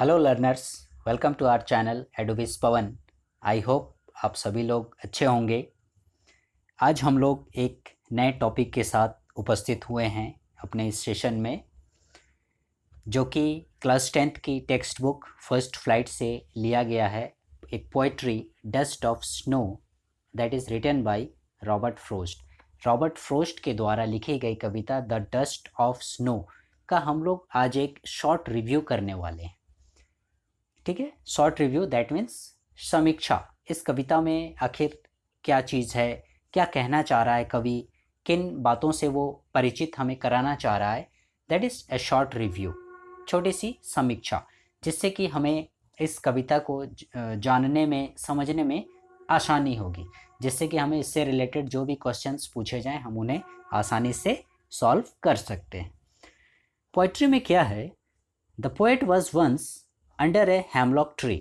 Hello learners, welcome to our channel Adobis Pawan. I hope आप सभी लोग अच्छे होंगे। आज हम लोग एक नए टॉपिक के साथ उपस्थित हुए हैं अपने इस सेशन में, जो कि क्लास 10th की टेक्स्ट बुक फर्स्ट फ्लाइट से लिया गया है। एक poetry dust of snow that is written by Robert Frost. Robert Frost के द्वारा लिखी गई कविता द डस्ट ऑफ स्नो का हम लोग आज एक शॉर्ट रिव्यू करने वाले हैं। ठीक है, शॉर्ट रिव्यू दैट मीन्स समीक्षा। इस कविता में आखिर क्या चीज़ है, क्या कहना चाह रहा है कवि, किन बातों से वो परिचित हमें कराना चाह रहा है, that is a short review, छोटी सी समीक्षा, जिससे कि हमें इस कविता को जानने में, समझने में आसानी होगी, जिससे कि हमें इससे रिलेटेड जो भी क्वेश्चंस पूछे जाएं हम उन्हें आसानी से सॉल्व कर सकते हैं। पोइट्री में क्या है? The poet was once under a hemlock tree.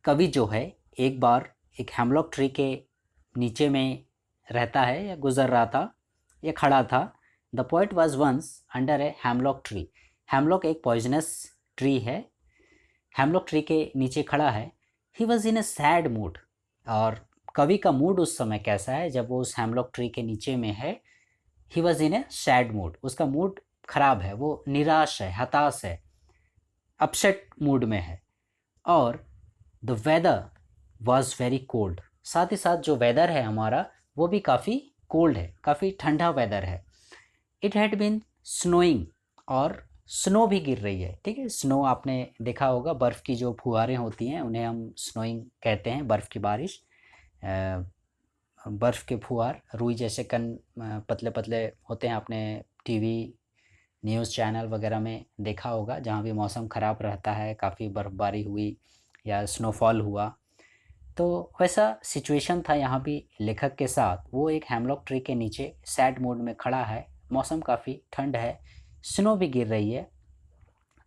कवि जो है एक बार एक हेमलॉक ट्री के नीचे में रहता है या गुजर रहा था या खड़ा था। The poet was once under a hemlock tree. Hemlock एक पॉइजनस ट्री है। हेमलॉक ट्री के नीचे खड़ा है। He was in a sad mood. और कवि का मूड उस समय कैसा है जब वो उस हेमलॉक ट्री के नीचे में है? He was in a sad mood. उसका मूड खराब है, वो निराश है, हताश है, अपसेट मूड में है। और the weather was very cold. साथ ही साथ जो वेदर है हमारा वो भी काफ़ी कोल्ड है, काफ़ी ठंडा वेदर है। इट हैड बीन स्नोइंग, और स्नो भी गिर रही है। ठीक है, स्नो आपने देखा होगा, बर्फ़ की जो फुहारें होती हैं उन्हें हम स्नोइंग कहते हैं, बर्फ़ की बारिश। बर्फ़ के फुहार, रुई जैसे कण पतले पतले होते हैं। आपने टीवी न्यूज़ चैनल वगैरह में देखा होगा, जहाँ भी मौसम ख़राब रहता है, काफ़ी बर्फ़बारी हुई या स्नोफॉल हुआ, तो वैसा सिचुएशन था यहाँ भी लेखक के साथ। वो एक हेमलॉक ट्री के नीचे सैड मूड में खड़ा है, मौसम काफ़ी ठंड है, स्नो भी गिर रही है।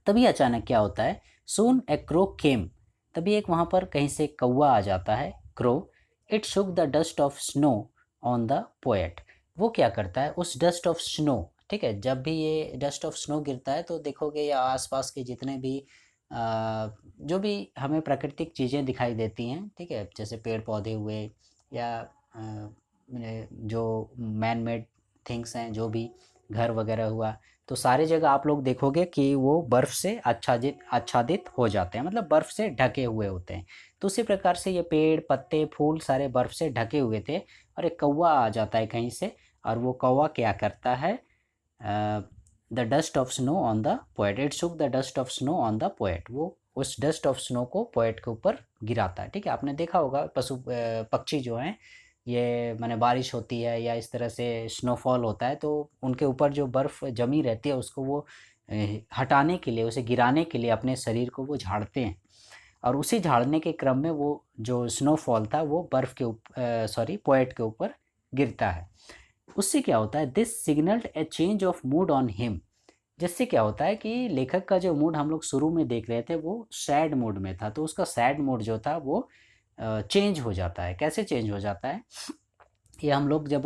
तभी अचानक क्या होता है? सून ए क्रो केम। तभी एक वहाँ पर कहीं से कौवा आ जाता है, crow. It shook the dust of snow on the poet. वो क्या करता है? उस डस्ट ऑफ स्नो, ठीक है, जब भी ये डस्ट ऑफ स्नो गिरता है तो देखोगे या आसपास के जितने भी जो भी हमें प्राकृतिक चीज़ें दिखाई देती हैं, ठीक है, जैसे पेड़ पौधे हुए या जो मैन मेड थिंग्स हैं, जो भी घर वगैरह हुआ, तो सारी जगह आप लोग देखोगे कि वो बर्फ़ से आच्छादित आच्छादित हो जाते हैं, मतलब बर्फ़ से ढके हुए होते हैं। तो उसी प्रकार से ये पेड़, पत्ते, फूल सारे बर्फ़ से ढके हुए थे, और एक कौवा आ जाता है कहीं से, और वो कौवा क्या करता है? The dust of snow on the poet. It shook the dust of snow on the poet. वो उस डस्ट ऑफ स्नो को पोएट के ऊपर गिराता है। ठीक है, आपने देखा होगा पक्षी जो हैं, ये माने बारिश होती है या इस तरह से स्नोफॉल होता है तो उनके ऊपर जो बर्फ़ जमी रहती है उसको वो हटाने के लिए, उसे गिराने के लिए अपने शरीर को वो झाड़ते हैं, और उसी झाड़ने के क्रम में वो जो स्नोफॉल था वो बर्फ़ के सॉरी पोएट के ऊपर गिरता है। उससे क्या होता है? This signalled A change of mood on him. जिससे क्या होता है कि लेखक का जो मूड हम लोग शुरू में देख रहे थे वो सैड मूड में था, तो उसका सैड मूड जो था वो चेंज हो जाता है। कैसे चेंज हो जाता है? ये हम लोग जब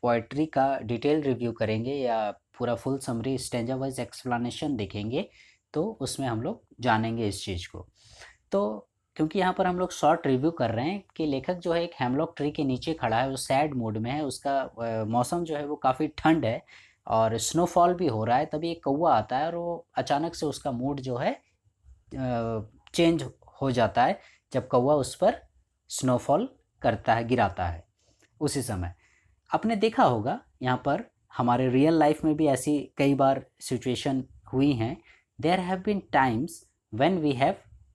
पोएट्री का डिटेल रिव्यू करेंगे या पूरा full summary stanza wise explanation देखेंगे तो उसमें हम लोग जानेंगे इस चीज़ को। तो क्योंकि यहाँ पर हम लोग शॉर्ट रिव्यू कर रहे हैं कि लेखक जो है एक हेमलॉक ट्री के नीचे खड़ा है, वो सैड मूड में है, उसका मौसम जो है वो काफ़ी ठंड है और स्नोफॉल भी हो रहा है। तभी एक कौवा आता है और वो अचानक से उसका मूड जो है चेंज हो जाता है जब कौवा उस पर स्नोफॉल करता है, गिराता है उसी समय। आपने देखा होगा यहाँ पर हमारे रियल लाइफ में भी ऐसी कई बार सिचुएशन हुई हैं। There have been times when we have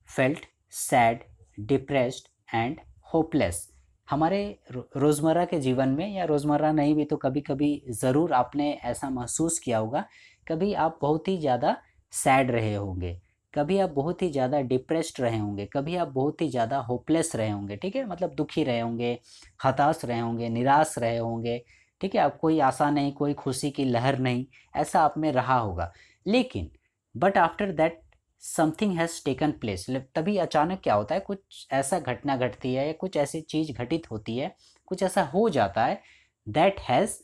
felt sad, depressed and hopeless. हमारे रोज़मर्रा के जीवन में, या रोज़मर्रा नहीं भी तो कभी कभी ज़रूर आपने ऐसा महसूस किया होगा। कभी आप बहुत ही ज़्यादा सैड रहे होंगे, कभी आप बहुत ही ज़्यादा डिप्रेस्ड रहे होंगे, कभी आप बहुत ही ज़्यादा होपलेस रहे होंगे। ठीक है, मतलब दुखी रहे होंगे, हताश रहे होंगे, निराश रहे होंगे। ठीक है, अब कोई आशा नहीं, कोई खुशी की लहर नहीं, ऐसा आप में रहा होगा। लेकिन but after that something has taken place. तभी अचानक क्या होता है? कुछ ऐसा घटना घटती है या कुछ ऐसी चीज़ घटित होती है, कुछ ऐसा हो जाता है that has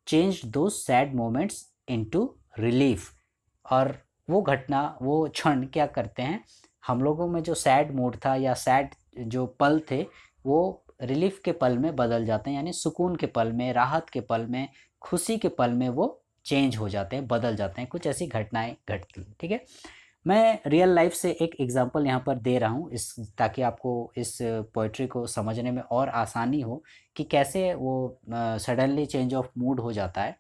changed those sad moments into relief. और वो घटना, वो क्षण क्या करते हैं, हम लोगों में जो सैड मूड था या सैड जो पल थे, वो रिलीफ के पल में बदल जाते हैं, यानी सुकून के पल में, राहत के पल में, खुशी के पल में वो चेंज हो जाते हैं, बदल जाते हैं। कुछ ऐसी घटनाएं घटती हैं, ठीक है। मैं रियल लाइफ से एक एग्जांपल यहाँ पर दे रहा हूँ, इस ताकि आपको इस पोइट्री को समझने में और आसानी हो कि कैसे वो सडनली चेंज ऑफ मूड हो जाता है।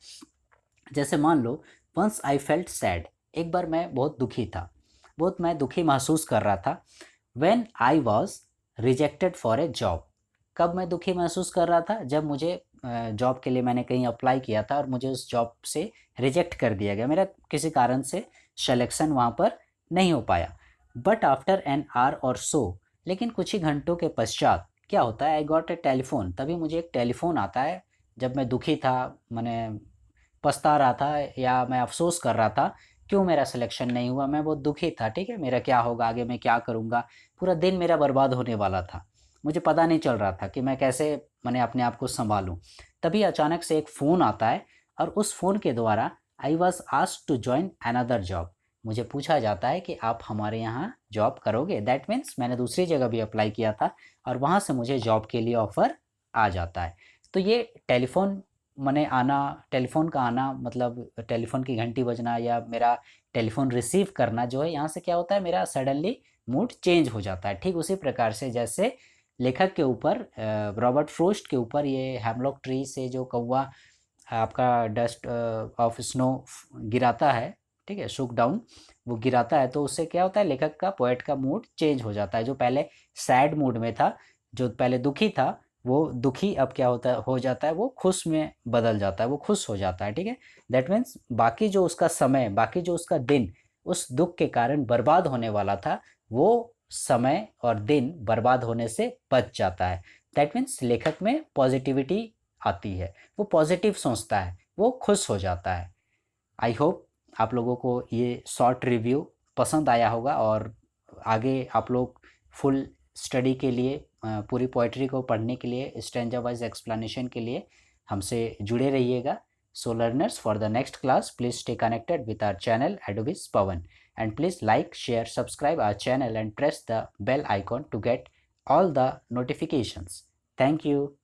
जैसे मान लो, वंस आई फेल्ट सैड, एक बार मैं बहुत दुखी था, बहुत मैं दुखी महसूस कर रहा था। When I was rejected for a job, कब मैं दुखी महसूस कर रहा था, जब मुझे जॉब के लिए मैंने कहीं अप्लाई किया था और मुझे उस जॉब से रिजेक्ट कर दिया गया, मेरा किसी कारण से सिलेक्शन वहाँ पर नहीं हो पाया। बट आफ्टर एन आवर और सो, लेकिन कुछ ही घंटों के पश्चात क्या होता है, आई गॉट ए टेलीफोन, तभी मुझे एक टेलीफोन आता है। जब मैं दुखी था, मैंने पछता रहा था या मैं अफ़सोस कर रहा था क्यों मेरा सिलेक्शन नहीं हुआ, मैं बहुत दुखी था, ठीक है, मेरा क्या होगा आगे, मैं क्या करूँगा, पूरा दिन मेरा बर्बाद होने वाला था, मुझे पता नहीं चल रहा था कि मैं कैसे मैंने अपने आप को सँभालूँ। तभी अचानक से एक फ़ोन आता है और उस फ़ोन के द्वारा I was asked to join another job, मुझे पूछा जाता है कि आप हमारे यहाँ जॉब करोगे। दैट मीन्स मैंने दूसरी जगह भी अप्लाई किया था और वहाँ से मुझे जॉब के लिए ऑफ़र आ जाता है। तो ये टेलीफ़ोन मने आना, टेलीफ़ोन का आना मतलब टेलीफ़ोन की घंटी बजना या मेरा टेलीफ़ोन रिसीव करना जो है, यहाँ से क्या होता है, मेरा सडनली मूड चेंज हो जाता है। ठीक उसी प्रकार से जैसे लेखक के ऊपर रॉबर्ट फ्रोस्ट के ऊपर ये हेमलॉक ट्री से जो कौवा आपका डस्ट ऑफ स्नो गिराता है, ठीक है, शुक डाउन, वो गिराता है, तो उससे क्या होता है, लेखक का, पोएट का मूड चेंज हो जाता है। जो पहले सैड मूड में था, जो पहले दुखी था, वो दुखी अब क्या होता है, हो जाता है, वो खुश में बदल जाता है, वो खुश हो जाता है, ठीक है। दैट मीन्स बाकी जो उसका समय, बाकी जो उसका दिन उस दुख के कारण बर्बाद होने वाला था, वो समय और दिन बर्बाद होने से बच जाता है। दैट मीन्स लेखक में पॉजिटिविटी आती है, वो पॉजिटिव सोचता है, वो खुश हो जाता है। आई होप आप लोगों को ये शॉर्ट रिव्यू पसंद आया होगा और आगे आप लोग फुल स्टडी के लिए, पूरी पोइट्री को पढ़ने के लिए, स्टैंजा वाइज एक्सप्लेनेशन के लिए हमसे जुड़े रहिएगा। So learners, for the next class please stay connected with our channel Adobis Pawan, and please like, share, subscribe our channel and press the bell icon to get all the notifications. Thank you.